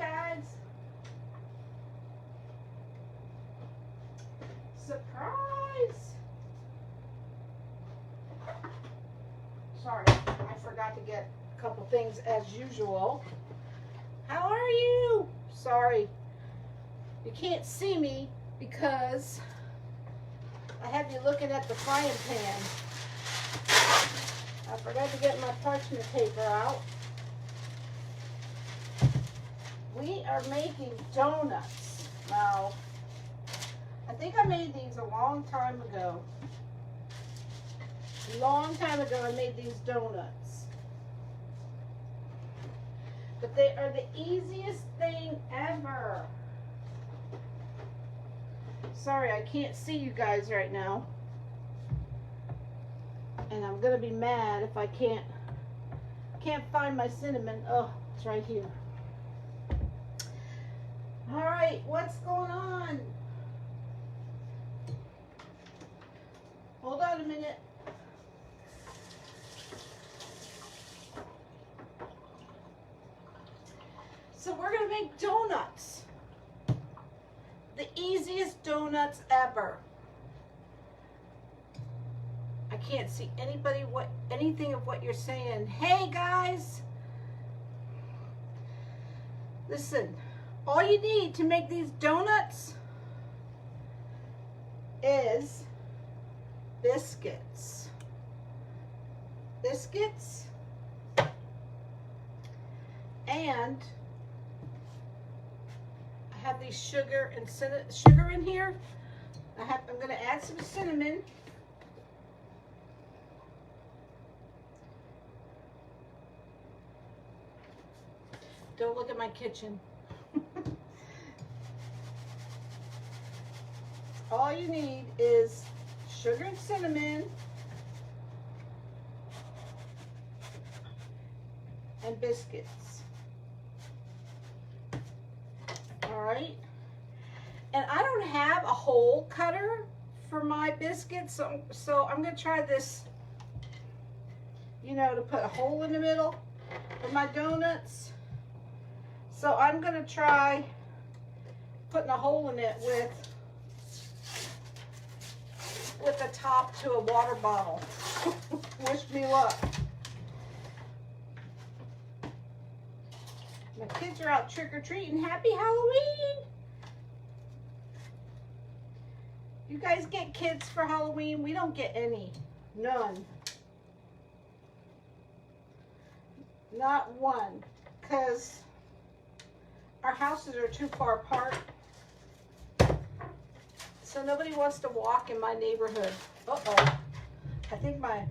guys. Surprise. Sorry, I forgot to get a couple things as usual. How are you? Sorry, you can't see me because I have you looking at the frying pan. I forgot to get my parchment paper out. We are making donuts. Now, I think I made these a long time ago. A long time ago I made these donuts. But they are the easiest thing ever. Sorry, I can't see you guys right now. And I'm gonna be mad if I can't find my cinnamon. Oh, it's right here. All right, what's going on? Hold on a minute. So we're gonna make donuts. The easiest donuts ever. I can't see anything of what you're saying. Hey guys, listen, all you need to make these donuts is biscuits. Biscuits and I have these sugar in here. I'm going to add some cinnamon. Don't look at my kitchen. All you need is sugar and cinnamon and biscuits. All right. And I don't have a hole cutter for my biscuits, so I'm going to try this, you know, to put a hole in the middle for my donuts. So I'm going to try putting a hole in it with the top to a water bottle. Wish me luck. My kids are out trick-or-treating. Happy Halloween! You guys get kids for Halloween? We don't get any. None. Not one. Because our houses are too far apart. So nobody wants to walk in my neighborhood. Uh-oh. I think my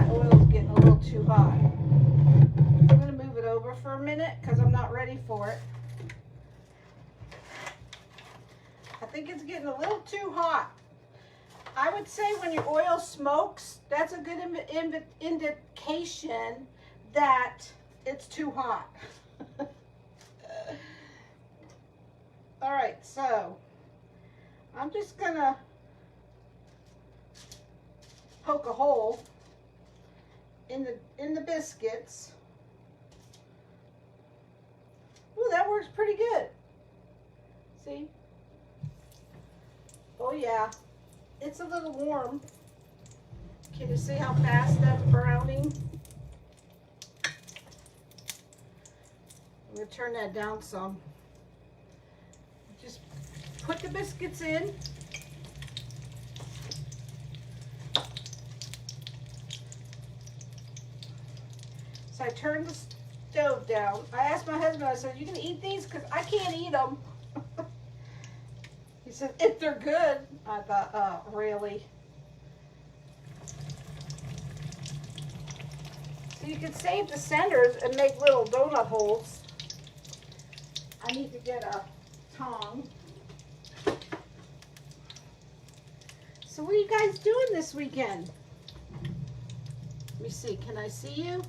oil's getting a little too hot. I'm going to move it over for a minute because I'm not ready for it. I think it's getting a little too hot. I would say when your oil smokes, that's a good indication that it's too hot. All right, so I'm just gonna poke a hole in the biscuits. Ooh, that works pretty good. See? Oh yeah, it's a little warm. Can you see how fast that's browning? I'm gonna turn that down some. Just put the biscuits in. So I turned the stove down. I asked my husband, I said, you can eat these? Because I can't eat them. He said, if they're good. I thought, oh, really? So you can save the centers and make little donut holes. I need to get a tongue. So what are you guys doing this weekend? Let me see, can I see you?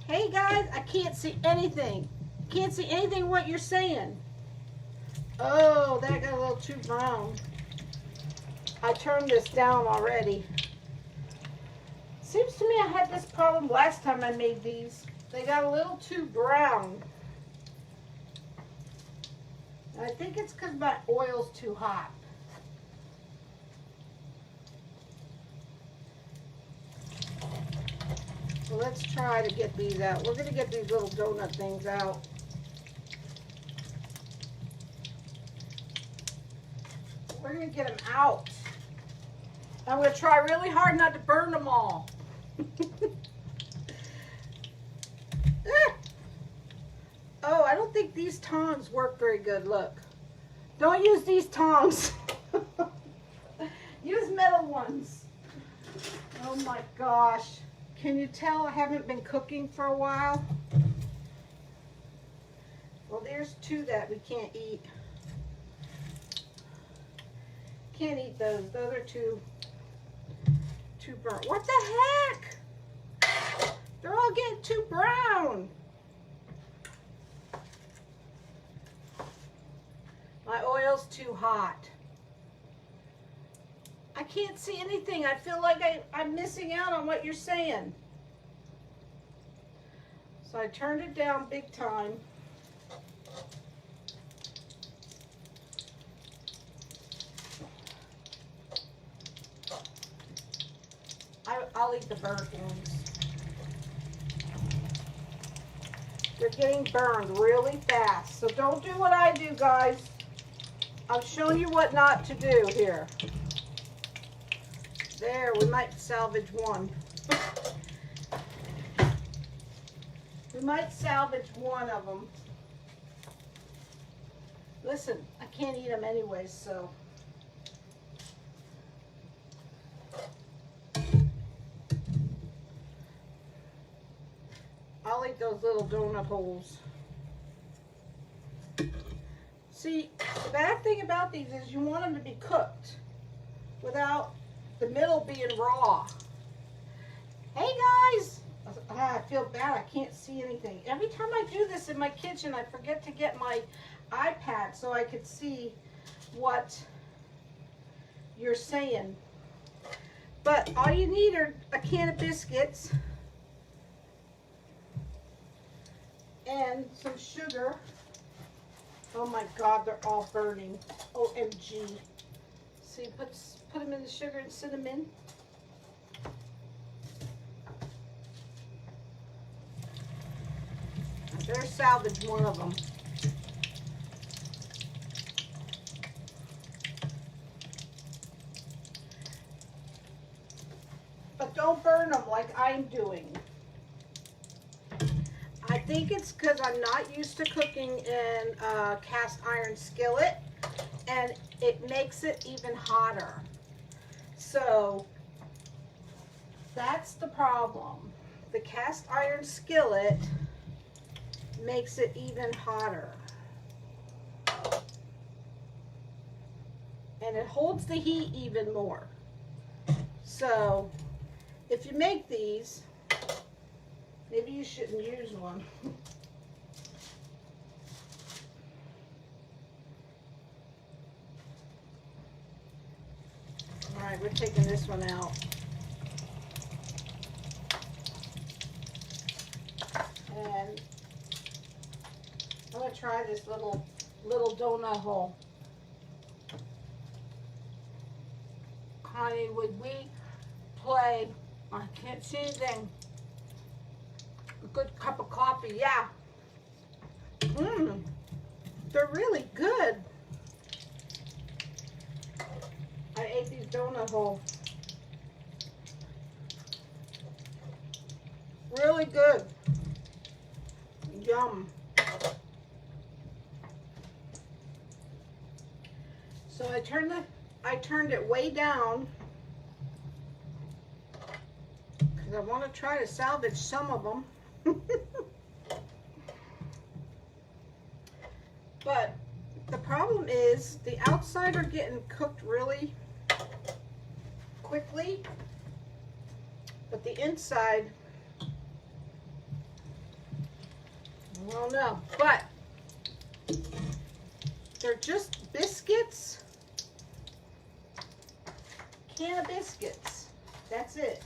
Hey guys, I can't see anything. Can't see anything what you're saying. Oh, that got a little too brown. I turned this down already. Seems to me I had this problem last time I made these. They got a little too brown. And I think it's because my oil's too hot. So let's try to get these out. We're going to get these little donut things out. We're going to get them out. I'm going to try really hard not to burn them all. Oh, I don't think these tongs work very good. Look. Don't use these tongs. Use metal ones. Oh my gosh. Can you tell I haven't been cooking for a while? Well, there's two that we can't eat. Can't eat those. Those are too burnt. What the heck? They're all getting too brown. My oil's too hot. I can't see anything. I feel like I'm missing out on what you're saying. So I turned it down big time. I'll eat the burnt ones. They're getting burned really fast. So don't do what I do, guys. I'm showing you what not to do here. There, we might salvage one. We might salvage one of them. Listen, I can't eat them anyways, so. I'll eat those little donut holes. See, the bad thing about these is you want them to be cooked without the middle being raw. Hey guys! I feel bad, I can't see anything. Every time I do this in my kitchen, I forget to get my iPad so I could see what you're saying. But all you need are a can of biscuits and some sugar. Oh my God, they're all burning. OMG. See, put them in the sugar and cinnamon. I better salvage one of them. But don't burn them like I'm doing. I think it's because I'm not used to cooking in a cast iron skillet, and it makes it even hotter. So that's the problem. The cast iron skillet makes it even hotter. And it holds the heat even more. So if you make these, maybe you shouldn't use one. All right, we're taking this one out. And I'm gonna try this little donut hole. Connie, would we play? I can't see anything. A good cup of coffee, yeah. They're really good. I ate these donut holes. Really good. Yum. So I turned it way down because I want to try to salvage some of them. But the problem is the outside are getting cooked really quickly, but the inside, I don't know. But they're just biscuits, can of biscuits. That's it.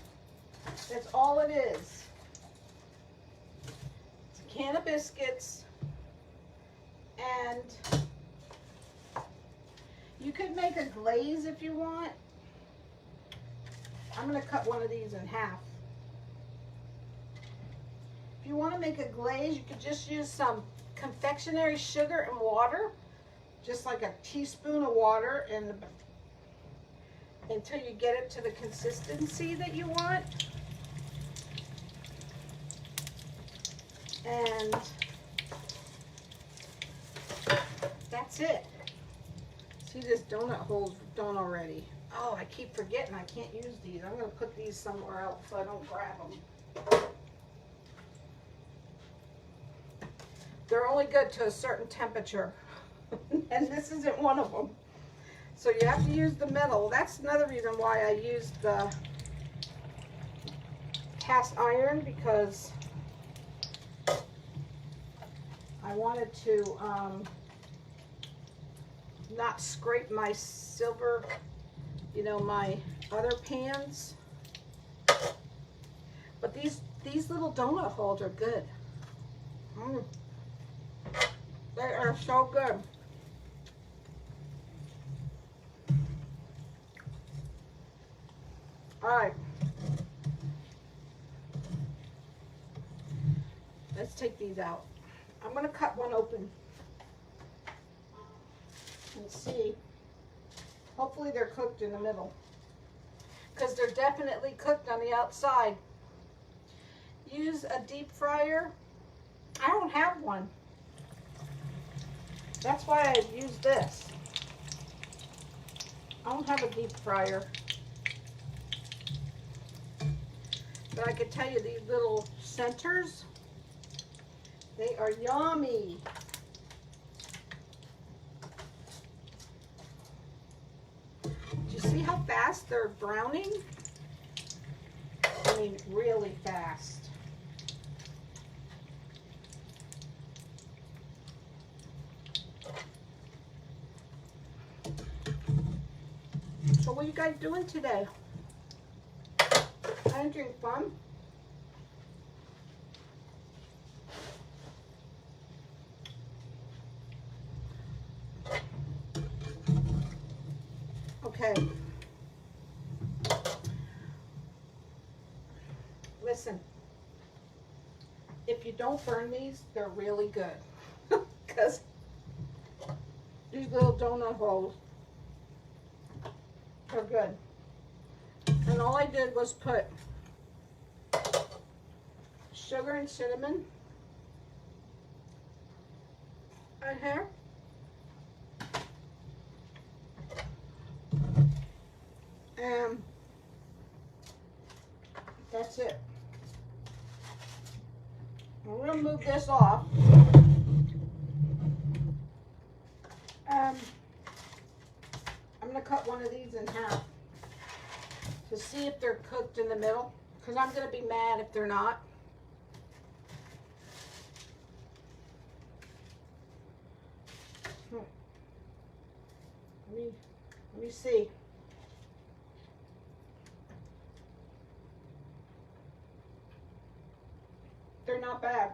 That's all it is. can of biscuits, and you could make a glaze if you want. I'm going to cut one of these in half. If you want to make a glaze, you could just use some confectionery sugar and water, just like a teaspoon of water, and until you get it to the consistency that you want. And that's it. See, this donut hole's done already. Oh, I keep forgetting I can't use these. I'm going to put these somewhere else so I don't grab them. They're only good to a certain temperature. And this isn't one of them. So you have to use the middle. That's another reason why I used the cast iron, because I wanted to not scrape my silver, you know, my other pans. But these little donut holes are good. They are so good. All right. Let's take these out. I'm going to cut one open and see. Hopefully they're cooked in the middle, because they're definitely cooked on the outside. Use a deep fryer. I don't have one. That's why I use this. I don't have a deep fryer. But I can tell you, these little centers, they are yummy. Do you see how fast they're browning? I mean, really fast. So what are you guys doing today? Having fun? Okay. Listen, if you don't burn these, they're really good. Because these little donut holes are good. And all I did was put sugar and cinnamon right here. And that's it. We're going to move this off. I'm going to cut one of these in half to see if they're cooked in the middle, because I'm going to be mad if they're not. Let me see. They're not bad.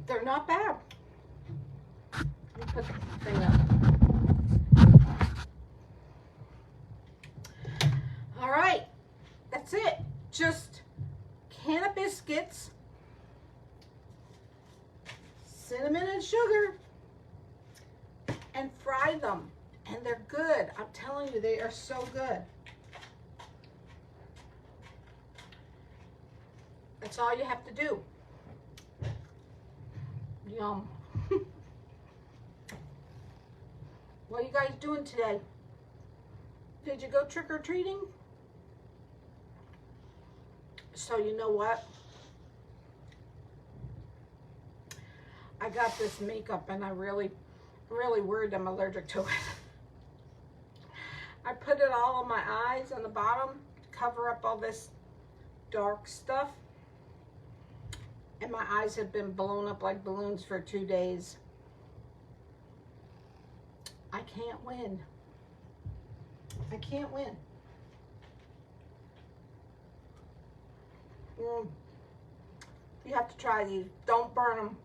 They're not bad. Let me put the thing up. All right, that's it. Just can of biscuits, cinnamon and sugar, and fry them. And they're good. I'm telling you, they are so good. That's all you have to do. Yum. What are you guys doing today? Did you go trick-or-treating? So you know what? I got this makeup and I really worried I'm allergic to it. I put it all on my eyes on the bottom to cover up all this dark stuff. And my eyes have been blown up like balloons for 2 days. I can't win. I can't win. You have to try these. Don't burn them.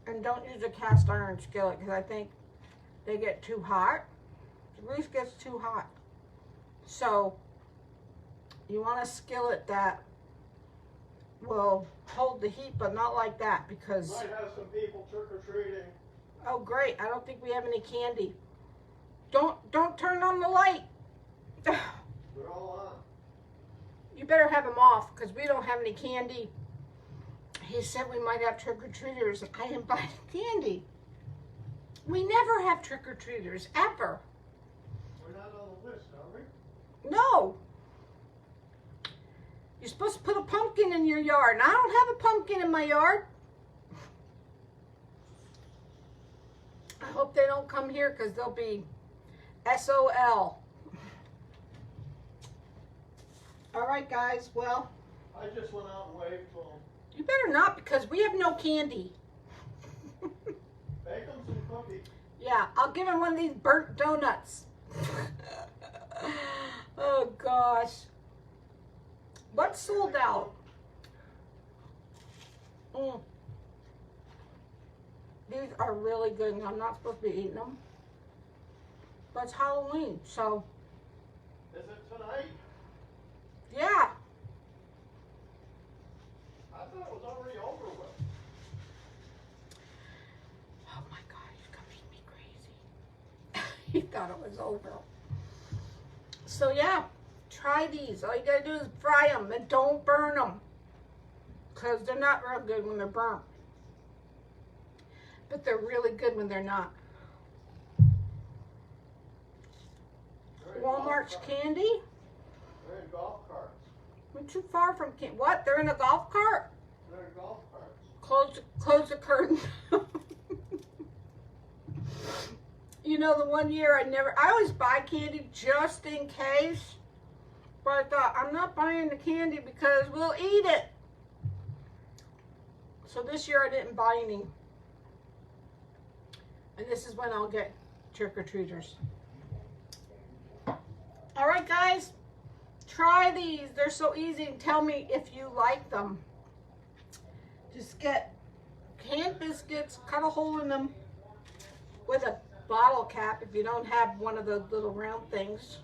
And don't use a cast iron skillet because I think they get too hot. The grease gets too hot. So you want a skillet that will hold the heat, but not like that because... Might have some people trick-or-treating. Oh, great. I don't think we have any candy. Don't turn on the light. They're all on. You better have them off because we don't have any candy. He said we might have trick-or-treaters. I didn't buy the candy. We never have trick-or-treaters, ever. We're not on the list, are we? No. You're supposed to put a pumpkin in your yard, and I don't have a pumpkin in my yard. I hope they don't come here because they'll be SOL. All right, guys, well. I just went out and waved to them. You better not because we have no candy. Bake them some cookies. Yeah, I'll give him one of these burnt donuts. Oh, gosh. What's sold out? These are really good, and I'm not supposed to be eating them. But it's Halloween, so. Is it tonight? Yeah. I thought it was already over with. Oh my God, he's gonna make me crazy. He thought it was over. So yeah, try these. All you gotta do is fry them and don't burn them. Because they're not real good when they're burnt. But they're really good when they're not. Walmart's candy? They're in golf carts. We're too far from candy. What? They're in a golf cart? They're in golf carts. Close the curtain. You know, the one year I always buy candy just in case. But I thought, I'm not buying the candy because we'll eat it. So this year I didn't buy any. And this is when I'll get trick-or-treaters. All right, guys. Try these. They're so easy. And tell me if you like them. Just get canned biscuits, cut a hole in them with a bottle cap if you don't have one of the little round things.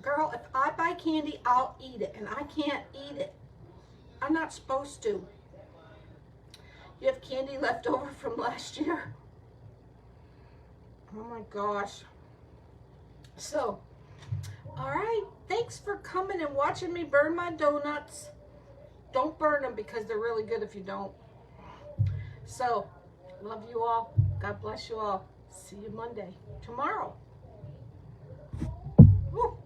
Girl, if I buy candy, I'll eat it. And I can't eat it. I'm not supposed to. You have candy left over from last year? Oh my gosh. So, all right. Thanks for coming and watching me burn my donuts. Don't burn them because they're really good if you don't. So, love you all. God bless you all. See you Monday. Tomorrow. Woo.